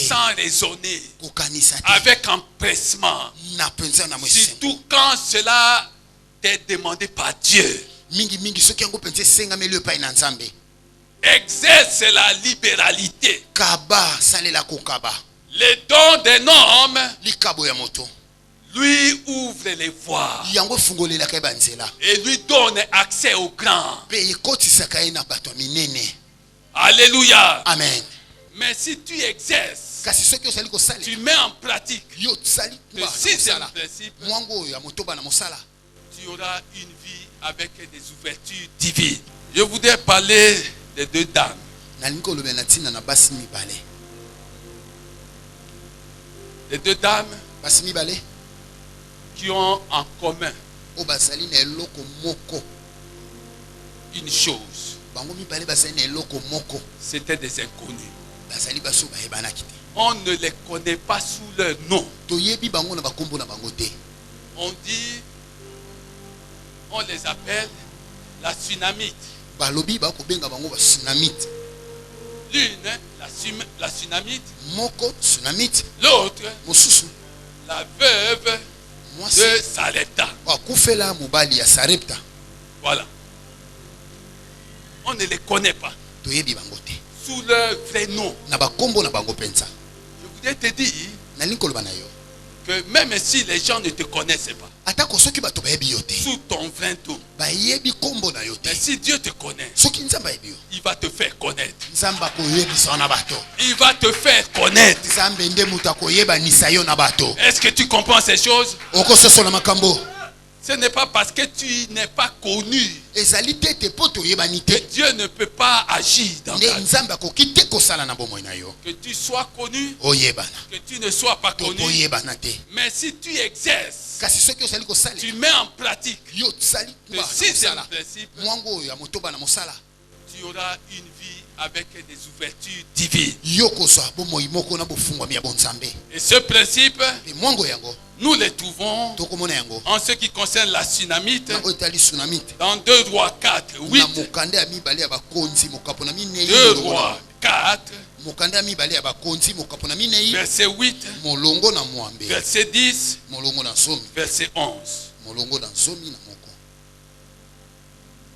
sans raisonner, avec empressement. Surtout quand cela t'est demandé par Dieu. Exerce la libéralité. Les dons d'un homme lui ouvre les voies et lui donne accès aux grands. Alléluia. Amen. Mais si tu exerces, tu mets en pratique le sixième principe, tu auras une vie avec des ouvertures divines. Je voudrais parler des deux dames. Les deux dames qui ont en commun une chose. C'était des inconnus. On ne les connaît pas sous leur nom. On dit, on les appelle la Sunamite. L'une, la Sunamite. L'autre, la veuve de Sarepta. Voilà. On ne les connaît pas sous leur vrai nom. Je voudrais te dire que même si les gens ne te connaissent pas sous ton vrai nom, mais si Dieu te connaît, il va te faire connaître. Il va te faire connaître. Est-ce que tu comprends ces choses? Ce n'est pas parce que tu n'es pas connu que Dieu ne peut pas agir dans ta vie. Que tu sois connu, que tu ne sois pas connu. Mais si tu exerces, tu mets en pratique le sixième principe, tu auras une vie avec des ouvertures divines. Et ce principe, nous le trouvons en ce qui concerne la Sunamite dans 2 Rois 4, 8. 2 Rois 4, verset 8, verset 10, verset 11.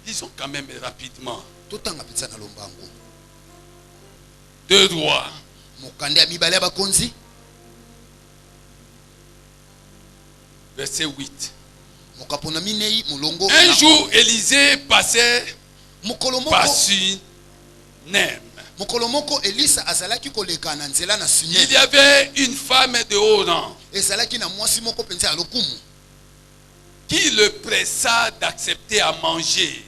Disons quand même rapidement. 2 Rois. Verset 8. Un jour, Élisée passait par Sunem. Il y avait une femme de haut rang qui le pressa d'accepter à manger.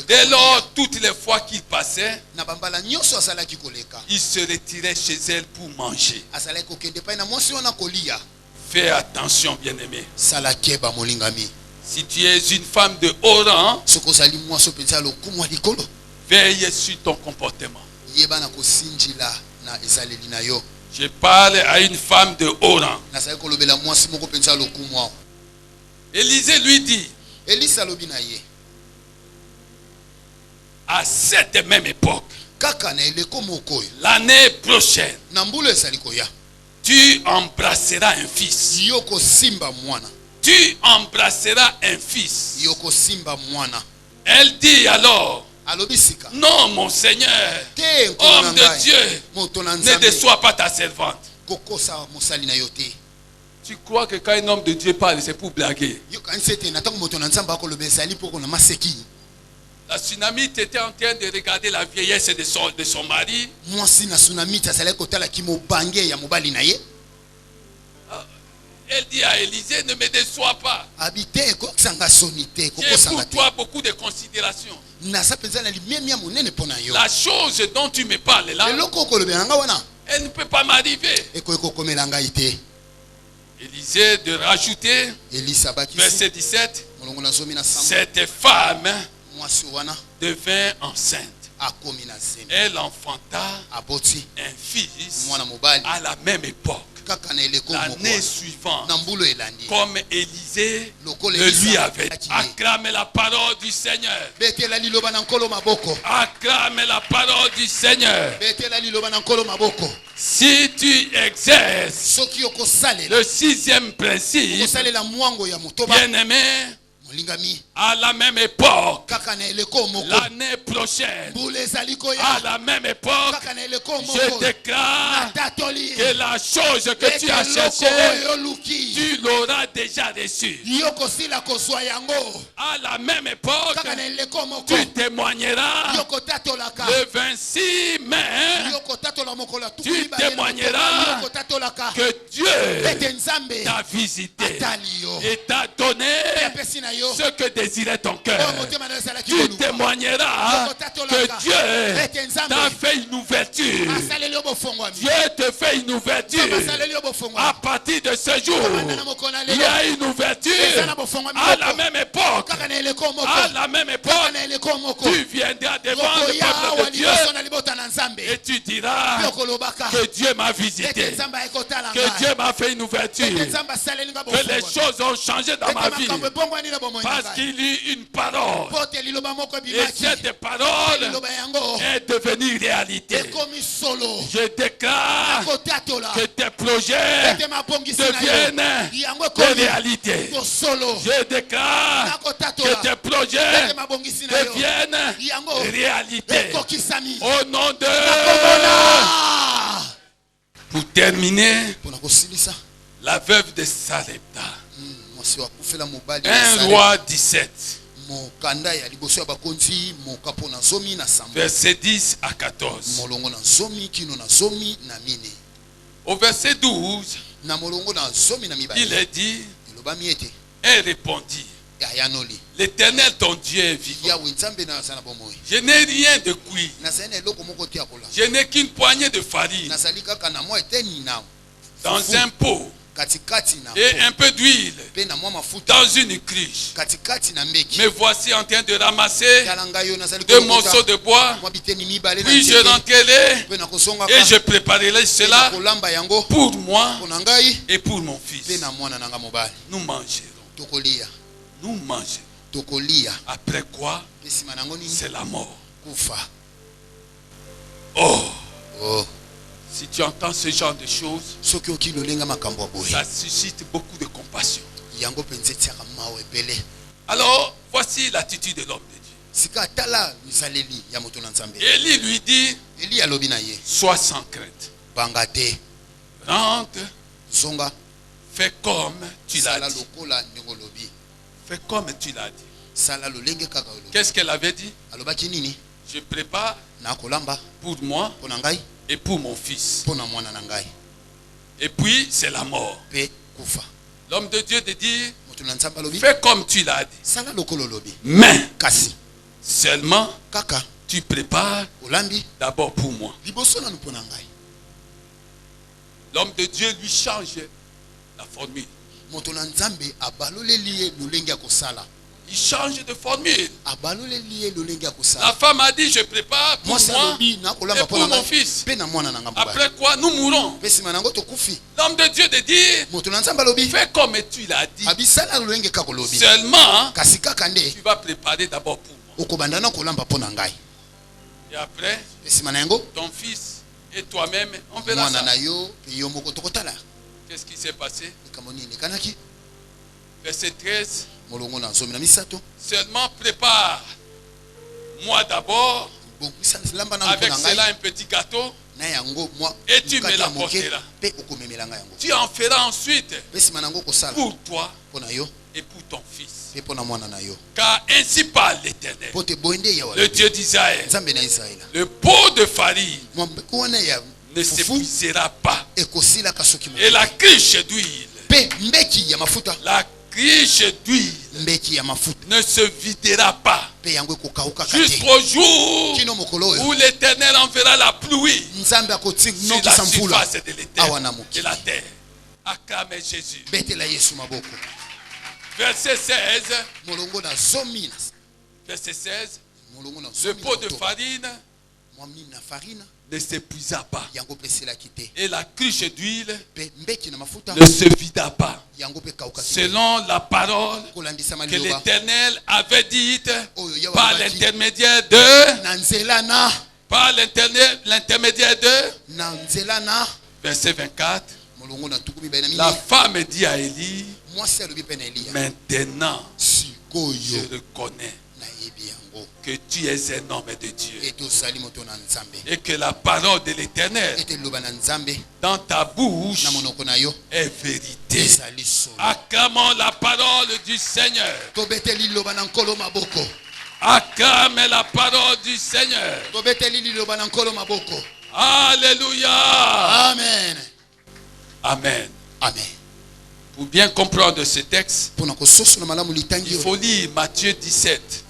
Dès lors, toutes les fois qu'il passait, il se retirait chez elle pour manger. Fais attention, bien-aimé. Si tu es une femme de haut rang, veille sur ton comportement. Je parle à une femme de haut rang. Élisée lui dit, à cette même époque, l'année prochaine, tu embrasseras un fils. Tu embrasseras un fils. Elle dit alors, non, mon Seigneur, homme de Dieu, ne déçois pas ta servante. Tu crois que quand un homme de Dieu parle, c'est pour blaguer? La Sunamite était en train de regarder la vieillesse de son mari. Elle dit à Élisée, ne me déçois pas. J'ai pour toi beaucoup de considération. La chose dont tu me parles là, elle ne peut pas m'arriver. Élisée de rajouter, verset 17, cette femme devint enceinte. Elle enfanta un fils à la même époque. L'année suivante, comme Élisée le lui avait dit. Acclame la parole du Seigneur. Acclame la parole du Seigneur. Si tu exerces le sixième principe, bien-aimé, à la même époque, l'année prochaine, à la même époque, je déclare que la chose que tu as cherchée, tu l'auras déjà reçue. À la même époque, tu témoigneras le 26 mai, tu témoigneras que Dieu t'a visité et t'a donné ce que désirait ton cœur. Tu témoigneras que Dieu t'a fait une ouverture. Dieu te fait une ouverture. À partir de ce jour, il y a une ouverture. À la même époque, tu viendras devant le peuple de Dieu et tu diras que Dieu m'a visité, que Dieu m'a fait une ouverture, que les choses ont changé dans ma vie. Parce qu'il y a eu une parole. Et cette parole est devenue réalité. Je déclare que tes projets deviennent des réalités. Je déclare que tes projets deviennent réalité. Au nom de... Pour terminer, la veuve de Sarepta. 1 Roi 17, verset 10 à 14. Au verset 12, il est dit, Elle répondit, l'Éternel ton Dieu est vivant. Je n'ai rien de cuit. Je n'ai qu'une poignée de farine dans un pot et un peu d'huile dans une cruche. Me voici en train de ramasser 2 morceaux de bois. Puis je rentrerai et je préparerai cela pour moi et pour mon fils. Nous mangerons. Nous mangerons. Après quoi, c'est la mort. Oh. Si tu entends ce genre de choses, ça suscite beaucoup de compassion. Alors, voici l'attitude de l'homme de Dieu. Élie lui dit, sois sans crainte. Rentre. Fais comme tu l'as dit. Fais comme tu l'as dit. Qu'est-ce qu'elle avait dit? Je prépare pour moi et pour mon fils. Et puis c'est la mort. L'homme de Dieu te dit, fais comme tu l'as dit. Mais seulement tu prépares d'abord pour moi. L'homme de Dieu lui change la formule. Il change de formule. La femme a dit, je prépare pour moi et pour mon fils. Après quoi, nous mourrons. L'homme de Dieu te dit, fais comme tu l'as dit. Seulement, tu vas préparer d'abord pour moi. Et après, ton fils et toi-même, on verra ça. Qu'est-ce qui s'est passé? Verset 13. Seulement prépare moi d'abord avec cela un petit gâteau et tu me l'apporteras. Tu en feras ensuite pour toi et pour ton fils. Car ainsi parle l'Éternel, le Dieu d'Israël. Le pot de farine ne s'épuisera pas et la cruche d'huile ne se videra pas jusqu'au jour où l'Éternel enverra la pluie sur la surface de la terre. Acclamez Jésus. Verset 16. Verset 16. Le pot de farine ne s'épuisa pas et la cruche d'huile ne se vida pas, selon la parole que l'Éternel avait dite par l'intermédiaire de verset 24. La femme dit à Élie, maintenant je reconnais que tu es un homme de Dieu et que la parole de l'Éternel dans ta bouche est vérité. Acclamons la parole du Seigneur. Acclamez la parole du Seigneur. Alléluia. Amen. Amen. Amen. Pour bien comprendre ce texte, il faut lire Matthieu 17,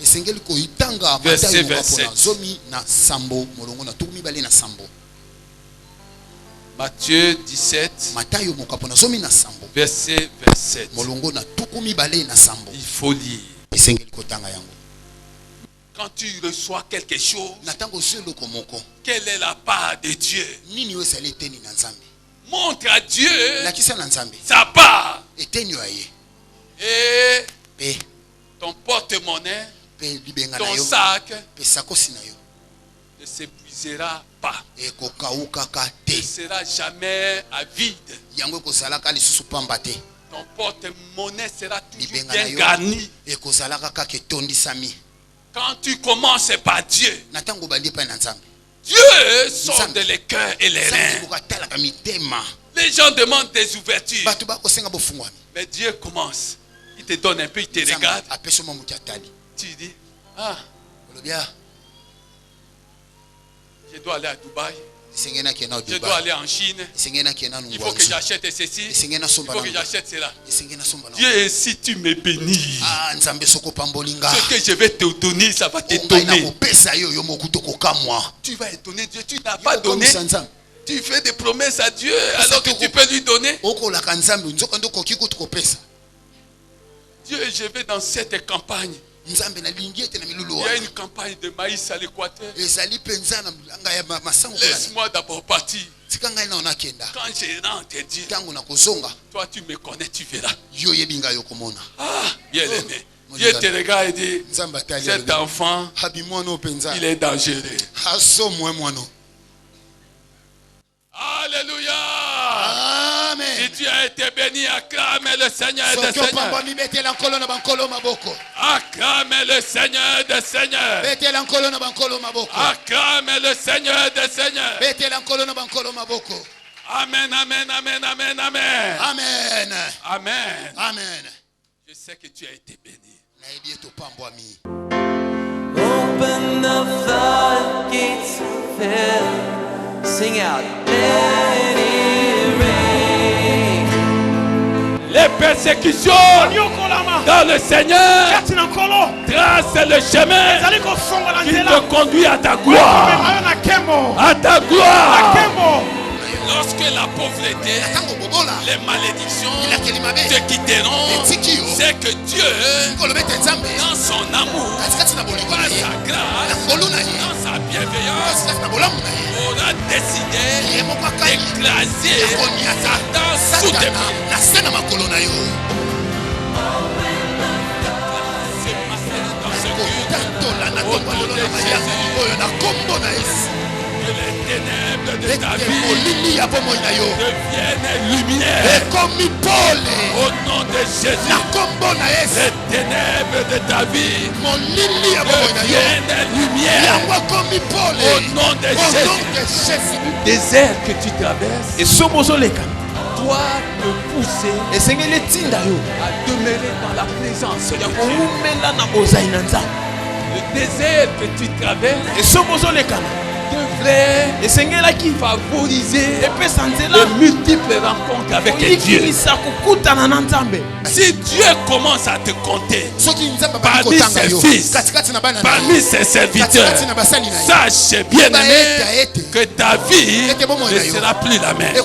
verset 27. Matthieu 17, verset 27. Il faut lire. Quand tu reçois quelque chose, quelle est la part de Dieu? Montre à Dieu sa part. Et ton porte-monnaie, ton sac ne s'épuisera pas. Ne sera jamais à vide. Ton porte-monnaie sera toujours bien garni. Quand tu commences par Dieu, Dieu sonde les cœurs et les reins. Les gens demandent des ouvertures. Mais Dieu commence. Il te donne un peu, il te regarde. Tu dis, ah, Je dois aller à Dubaï. Je dois aller en Chine. Il faut que j'achète ceci. Il faut que j'achète cela. Dieu, si tu me bénis, ce que je vais te donner, ça va t'étonner. Tu vas étonner Dieu. Tu n'as pas donné. Tu fais des promesses à Dieu alors que tu peux lui donner. Dieu, je vais dans cette campagne. Il y a une campagne de maïs à l'Équateur. Laisse-moi d'abord partir. Quand je rentre, Dieu, toi tu me connais, tu verras. Ah, bien aimé. Dieu te regarde et dit, cet enfant, il est dangereux. Alléluia. Amen. Si tu as été béni, acclame le Seigneur des Seigneurs. Acclame le Seigneur des Seigneurs. Acclame le Seigneur des Seigneurs. Amen, amen, amen, amen, amen. Amen. Amen. Amen. Je sais que tu as été béni. Open the floodgates of heaven. Sing out, let it rain. Les persécutions dans le Seigneur tracent le chemin qui te conduit à ta gloire. À ta gloire. Lorsque la pauvreté, les malédictions te quitteront, c'est que Dieu, dans son amour, par sa grâce, dans sa bienveillance, aura décidé d'écraser Satan sous tes pieds. Que les ténèbres de ta vie deviennent lumière. Au nom de Jésus, les ténèbres de ta vie deviennent lumière. Au nom de Jésus, le désert que tu traverses doit te pousser à demeurer dans la présence de Dieu. Le désert que tu traverses devrait favoriser de multiples rencontres avec Dieu. Si Dieu commence à te compter parmi ses fils, parmi ses serviteurs, sache bien aimé que ta vie ne sera plus la même.